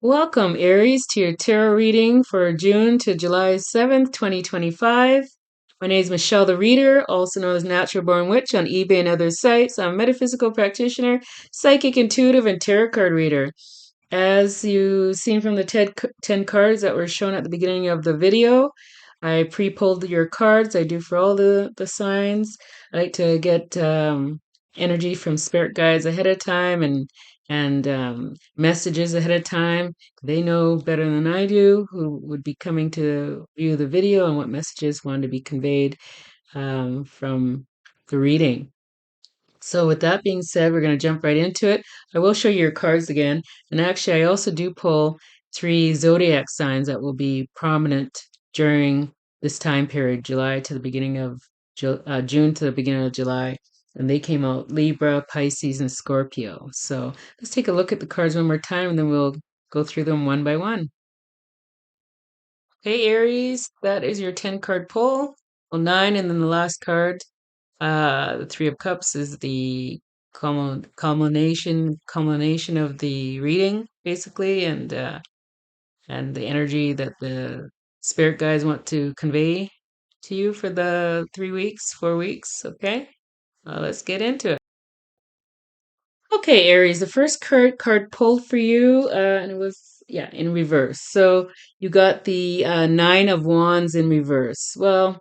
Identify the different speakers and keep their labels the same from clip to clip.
Speaker 1: Welcome, Aries, to your tarot reading for June to July 7th, 2025. My name is Michelle the Reader, also known as Natural Born Witch on eBay and other sites. I'm a metaphysical practitioner, psychic, intuitive, and tarot card reader. As you've seen from the 10 cards that were shown at the beginning of the video, I pre-pulled your cards. I do for all the signs. I like to get energy from spirit guides ahead of time and messages ahead of time. They know better than I do who would be coming to view the video and what messages want to be conveyed from the reading. So with that being said, we're going to jump right into it. I will show you your cards again. And actually, I also do pull 3 zodiac signs that will be prominent during this time period, July to the beginning of June to the beginning of July. And they came out Libra, Pisces, and Scorpio. So let's take a look at the cards one more time and then we'll go through them one by one. Hey, Aries, that is your 10 card pull. Well, 9, and then the last card. The Three of Cups is the culmination of the reading, basically, and the energy that the spirit guides want to convey to you for the 3 weeks, 4 weeks. Okay, let's get into it. Okay, Aries, the first card pulled for you, and it was in reverse. So you got the Nine of Wands in reverse. Well.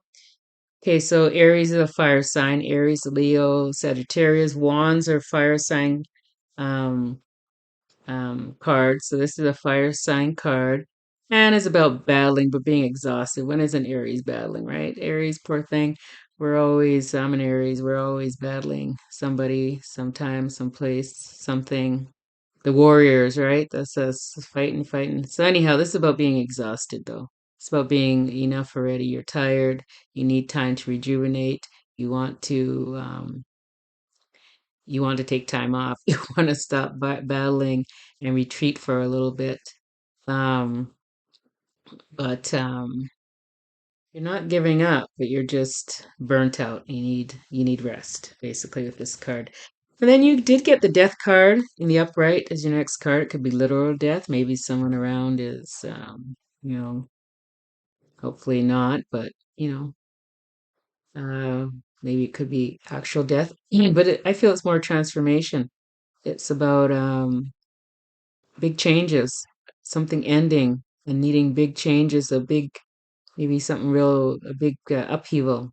Speaker 1: Okay, so Aries is a fire sign. Aries, Leo, Sagittarius. Wands are fire sign um, cards. So this is a fire sign card. And it's about battling, but being exhausted. When is an Aries battling, right? Aries, poor thing. I'm an Aries. We're always battling somebody, sometime, someplace, something. The warriors, right? That's us fighting, fighting. So anyhow, this is about being exhausted, though. It's about being enough already. You're tired. You need time to rejuvenate. You want to take time off. You want to stop battling and retreat for a little bit. Um, but you're not giving up, but you're just burnt out. You need rest, basically, with this card. And then you did get the death card in the upright as your next card. It could be literal death. Maybe someone around is, you know, hopefully not, but uh, maybe it could be actual death. But I feel it's more transformation. It's about big changes, something ending and needing big changes, maybe something real, a big upheaval,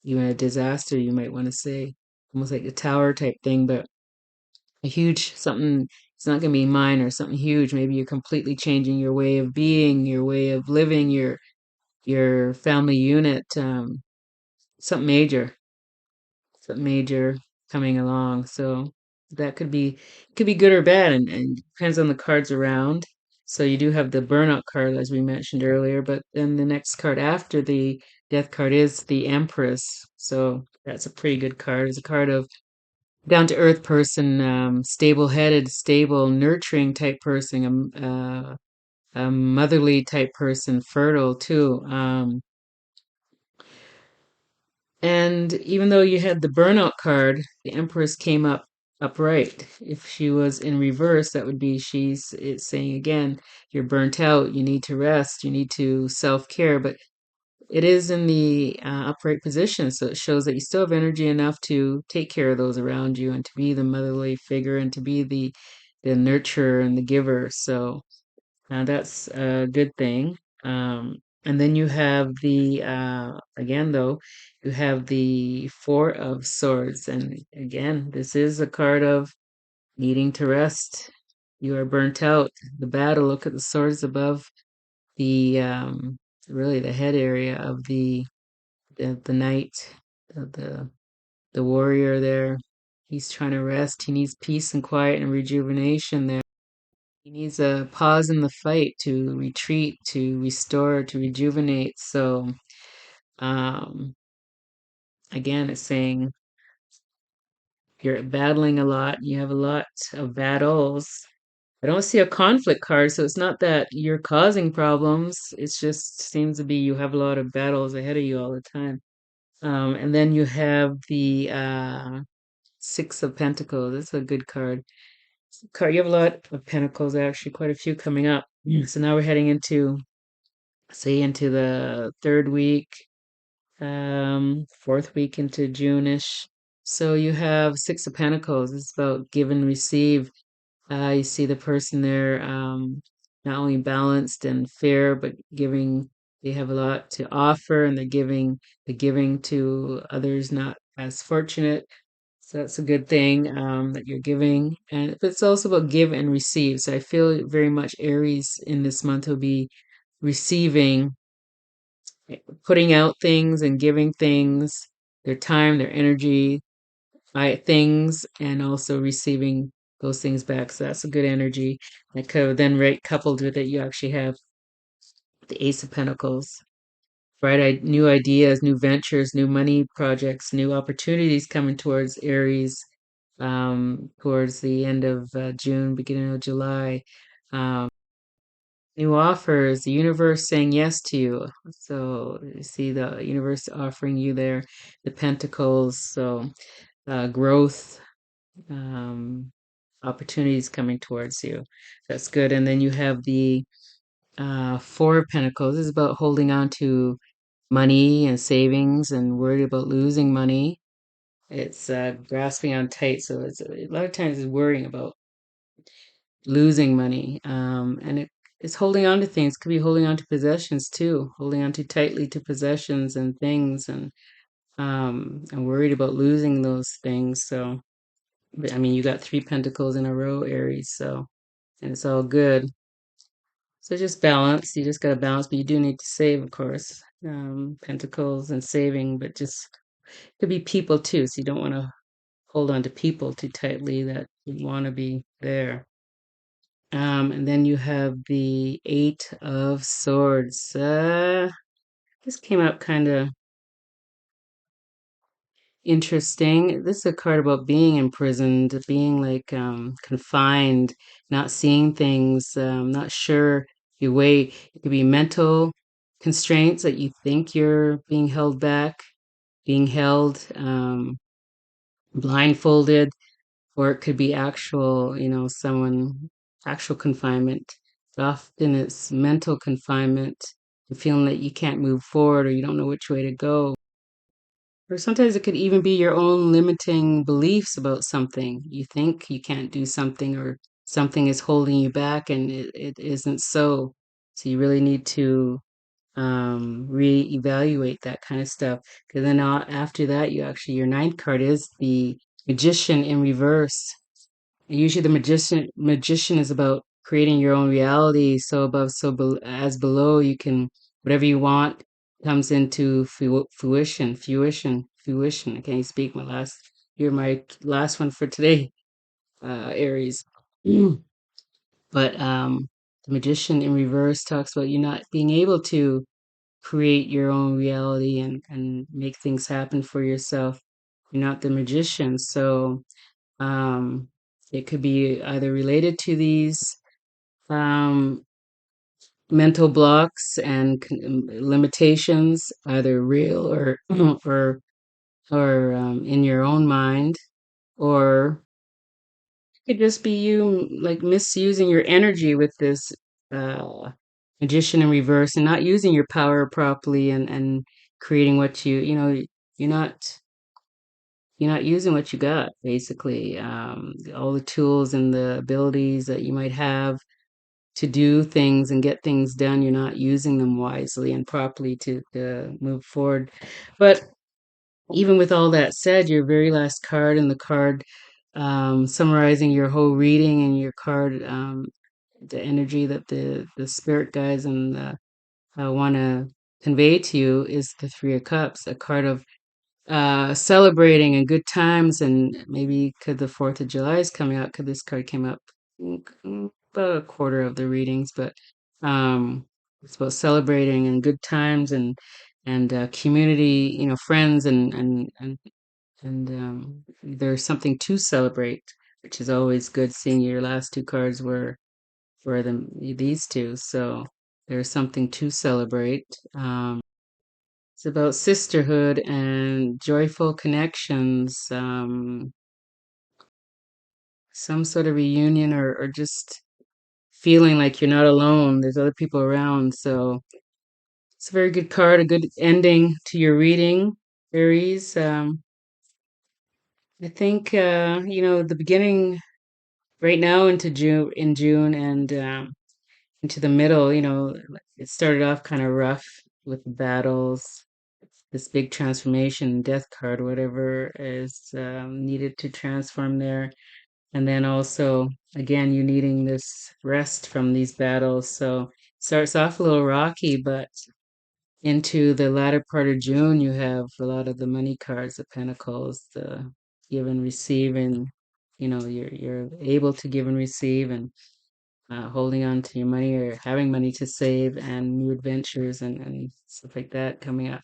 Speaker 1: even a disaster, you might want to say, almost like a tower type thing, but a huge something. It's not going to be minor, something huge. Maybe you're completely changing your way of being, your way of living, your family unit, something major coming along. So that could be good or bad, and depends on the cards around. So you do have the burnout card, as we mentioned earlier, but then the next card after the death card is the Empress. So that's a pretty good card. It's a card of down to earth person, stable headed, stable, nurturing type person, a motherly type person, fertile too. And even though you had the burnout card, the Empress came up upright. If she was in reverse, that would be it's saying again, you're burnt out, you need to rest, you need to self-care, but it is in the upright position, so it shows that you still have energy enough to take care of those around you and to be the motherly figure and to be the nurturer and the giver. So that's a good thing. And then you have again though, you have the Four of Swords. And again, this is a card of needing to rest. You are burnt out. The battle, look at the swords above the, really the head area of the knight, the, the warrior there. He's trying to rest. He needs peace and quiet and rejuvenation there. He needs a pause in the fight to retreat, to restore, to rejuvenate. So, um, again, it's saying you're battling a lot. You have a lot of battles. I don't see a conflict card, so it's not that you're causing problems. It just seems to be you have a lot of battles ahead of you all the time. And then you have the Six of Pentacles. This is a good card. You have a lot of pentacles, actually, quite a few coming up. So now we're heading into, say, into the third week, fourth week into June-ish. So you have Six of Pentacles. It's about give and receive. You see the person there, not only balanced and fair, but giving. They have a lot to offer, and they're giving to others not as fortunate. So that's a good thing, that you're giving, and but it's also about give and receive. So I feel very much Aries in this month will be receiving, putting out things and giving things, their time, their energy, things, and also receiving those things back. So that's a good energy. Like then right coupled with it, you actually have the Ace of Pentacles. Right, new ideas, new ventures, new money projects, new opportunities coming towards Aries, towards the end of June, beginning of July. Um, New offers, the universe saying yes to you. So you see the universe offering you there, the Pentacles. So growth, um, opportunities coming towards you. That's good. And then you have the Four of Pentacles. This is about holding on to money and savings and worried about losing money. It's grasping on tight. So it's a lot of times it's worrying about losing money. And it's holding on to things. Could be holding on to possessions too, holding on too tightly to possessions and things, and worried about losing those things. So, but, I mean, you got three pentacles in a row, Aries. So, and it's all good. So just balance. You just got to balance, but you do need to save, of course. Pentacles and saving, but just could be people too. So you don't want to hold on to people too tightly that you want to be there. And then you have the Eight of Swords. This came out kind of interesting. This is a card about being imprisoned, being like confined, not seeing things, not sure your way. It could be mental constraints that you think you're being held back, being held, blindfolded, or it could be actual, actual confinement. But often it's mental confinement, the feeling that you can't move forward or you don't know which way to go. Or sometimes it could even be your own limiting beliefs about something. You think you can't do something or something is holding you back and it isn't so. So you really need to reevaluate that kind of stuff. Because then after that, your ninth card is the Magician in reverse. And usually the magician is about creating your own reality. So above, as below, you can, whatever you want comes into fruition. I can't speak you're my last one for today, Aries. But the magician in reverse talks about you not being able to create your own reality and make things happen for yourself. You're not the magician. So um, it could be either related to these um, mental blocks and limitations, either real or or in your own mind, or it could just be you like misusing your energy with this uh, magician in reverse and not using your power properly and creating what you're not you're not using what you got basically, all the tools and the abilities that you might have to do things and get things done, you're not using them wisely and properly to move forward. But even with all that said, your very last card and the card summarizing your whole reading and your card, the energy that the spirit guides and want to convey to you is the Three of Cups, a card of celebrating and good times, and maybe could the 4th of July is coming out, could this card came up about a quarter of the readings, but um, it's about celebrating and good times and community, friends and there's something to celebrate, which is always good. Seeing your last two cards were these two, so there's something to celebrate. It's about sisterhood and joyful connections. some sort of reunion or just feeling like you're not alone. There's other people around. So it's a very good card, a good ending to your reading, Aries. I think the beginning right now into June and into the middle, it started off kind of rough with battles, this big transformation, death card, whatever is needed to transform there. And then also, again, you needing this rest from these battles. So it starts off a little rocky, but into the latter part of June, you have a lot of the money cards, the pentacles, the give and receive, and you're able to give and receive, and holding on to your money or having money to save, and new adventures and stuff like that coming up.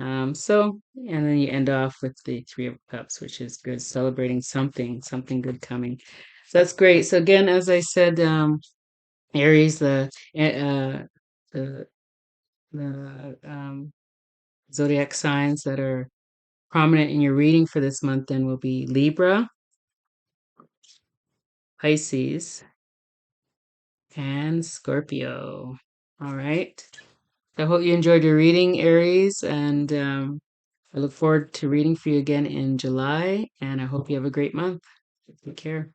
Speaker 1: And then you end off with the Three of Cups, which is good, celebrating something good coming. So that's great. So again, as I said, Aries, the the zodiac signs that are prominent in your reading for this month then will be Libra, Pisces, and Scorpio. All right. I hope you enjoyed your reading, Aries, and I look forward to reading for you again in July, and I hope you have a great month. Take care.